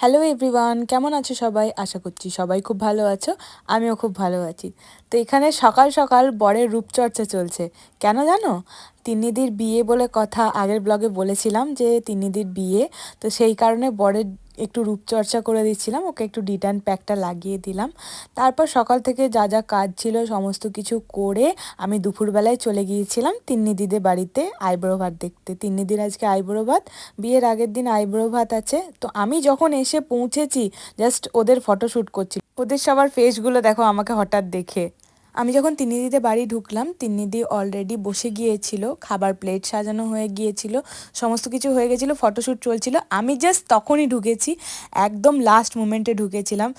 Hello everyone, কেমন আছো সবাই? আশা করছি সবাই খুব ভালো আছো। আমিও খুব ভালো আছি। তো এখানে সকাল সকাল বরের রূপচর্চা চলছে। কেন জানো? তিন্নিদির বিয়ে বলে কথা, আগের ব্লগে বলেছিলাম যে তিন্নিদির বিয়ে। তো সেই কারণে বরের একটু রূপচর্চা করে দিচ্ছিলাম, ওকে একটু ডিটান প্যাকটা লাগিয়ে দিলাম। তারপর সকাল থেকে যা যা কাজ ছিল সমস্ত কিছু করে আমি দুপুরবেলায় চলে গিয়েছিলাম তিন্নিদিদের বাড়িতে আইব্রো ভাত দেখতে। তিন্নিদির আজকে আইব্রো ভাত, বিয়ের আগের দিন আইব্রো ভাত আছে। তো আমি যখন এসে পৌঁছেছি, জাস্ট ওদের ফটোশ্যুট করছি। ওদের সবার ফেসগুলো দেখো আমাকে হঠাৎ দেখে। আমি যখন তিন্নিদিতে বাড়ি ঢুকলাম, তিন্নিদি অলরেডি বসে গিয়েছিল, খাবার প্লেট সাজানো হয়ে গিয়েছিল, সমস্ত কিছু হয়ে গেছিলো, ফটোশ্যুট চলছিল। আমি জাস্ট তখনই ঢুকেছি, একদম লাস্ট মোমেন্টে ঢুকেছিলাম।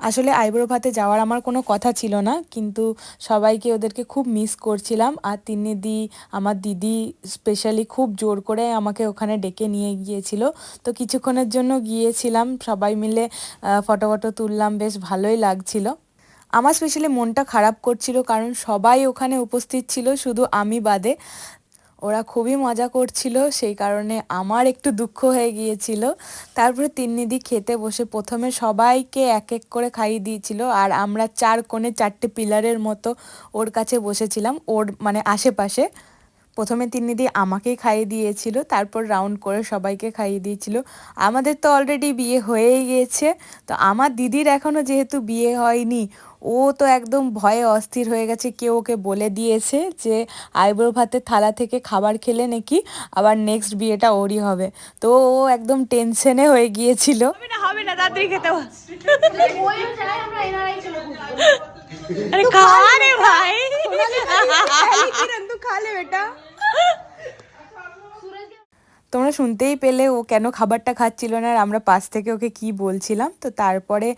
আসলে আইব্রো ভাতে যাওয়ার আমার কোনো কথা ছিল না, কিন্তু সবাইকে ওদেরকে খুব মিস করছিলাম। আর তিন্নিদি, আমার দিদি স্পেশালি খুব জোর করে আমাকে ওখানে ডেকে নিয়ে গিয়েছিল। তো কিছুক্ষণের জন্য গিয়েছিলাম, সবাই মিলে ফটো ফটো তুললাম, বেশ ভালোই লাগছিল। আমার স্পেশালি মনটা খারাপ করছিল, কারণ সবাই ওখানে উপস্থিত ছিল, শুধু আমি বাদে। ওরা খুবই মজা করছিল, সেই কারণে আমার একটু দুঃখ হয়ে গিয়েছিল। তারপরে তিন্নিদি খেতে বসে প্রথমে সবাইকে এক এক করে খাইয়ে দিয়েছিল, আর আমরা চার কোণে চারটে পিলারের মতো ওর কাছে বসেছিলাম, ওর মানে আশেপাশে। প্রথমে তিন্নিদি আমাকেই খাইয়ে দিয়েছিল, তারপর রাউন্ড করে সবাইকে খাইয়ে দিয়েছিল। আমাদের তো অলরেডি বিয়ে হয়েই গিয়েছে, তো আমার দিদির এখনও যেহেতু বিয়ে হয়নি, ও তো একদম ভয়ে অস্থির হয়ে গেছে। কেউ ওকে বলে দিয়েছে যে আইব্রো ভাতের থালা থেকে খাবার খেলে নাকি আবার নেক্সট বিয়েটা ওরই হবে। তো ও একদম টেনশনে হয়ে গিয়েছিল। হবে না, তাড়াতাড়ি খেতে হবে। अरे खा रे भाई तू खा ले बेटा। তোমরা শুনতেই পেলে ও কেন খাবারটা খাচ্ছিল না, আর আমরা পাশ থেকে ওকে কি বলছিলাম। তো তারপরে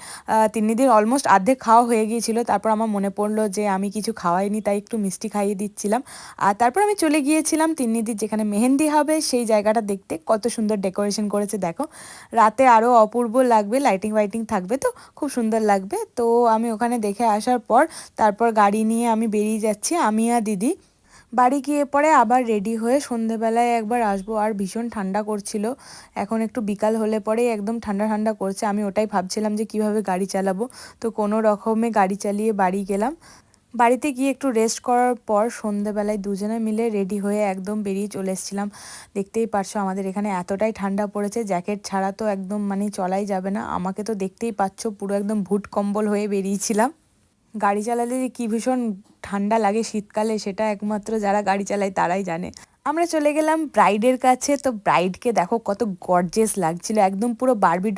তিন্নিদির অলমোস্ট অর্ধেক খাওয়া হয়ে গিয়েছিল। তারপর আমার মনে পড়লো যে আমি কিছু খাওয়াইনি, তাই একটু মিষ্টি খাইয়ে দিচ্ছিলাম। আর তারপর আমি চলে গিয়েছিলাম তিন্নিদির যেখানে মেহেন্দি হবে সেই জায়গাটা দেখতে। কত সুন্দর ডেকোরেশন করেছে দেখো, রাতে আরও অপূর্ব লাগবে, লাইটিং ওয়াইটিং থাকবে, তো খুব সুন্দর লাগবে। তো আমি ওখানে দেখে আসার পর তারপর গাড়ি নিয়ে আমি বেরিয়ে যাচ্ছি, আমি আর দিদি। বাড়ি গিয়ে পরে আবার রেডি হয়ে সন্ধেবেলায় একবার আসবো। আর ভীষণ ঠান্ডা করছিল, এখন একটু বিকাল হলে পরেই একদম ঠান্ডা ঠান্ডা করছে। আমি ওটাই ভাবছিলাম যে কিভাবে গাড়ি চালাবো। তো কোনো রকমে গাড়ি চালিয়ে বাড়ি গেলাম। বাড়িতে গিয়ে একটু রেস্ট করার পর সন্ধেবেলায় দুজনে মিলে রেডি হয়ে একদম বেরিয়ে চলে এসেছিলাম। দেখতেই পারছো আমাদের এখানে এতটাই ঠান্ডা পড়েছে, জ্যাকেট ছাড়া তো একদম মানে চলাই যাবে না। আমাকে তো দেখতেই পাচ্ছ, পুরো একদম ভুট কম্বল হয়ে বেরিয়েছিলাম। গাড়ি চালালে যে কী ভীষণ ঠান্ডা লাগে শীতকালে, সেটা একমাত্র যারা গাড়ি চালায় তারাই জানে। আমরা চলে গেলাম ব্রাইডের কাছে। তো ব্রাইডকে দেখো কত গর্জিয়াস লাগছিল, একদম পুরো বারবি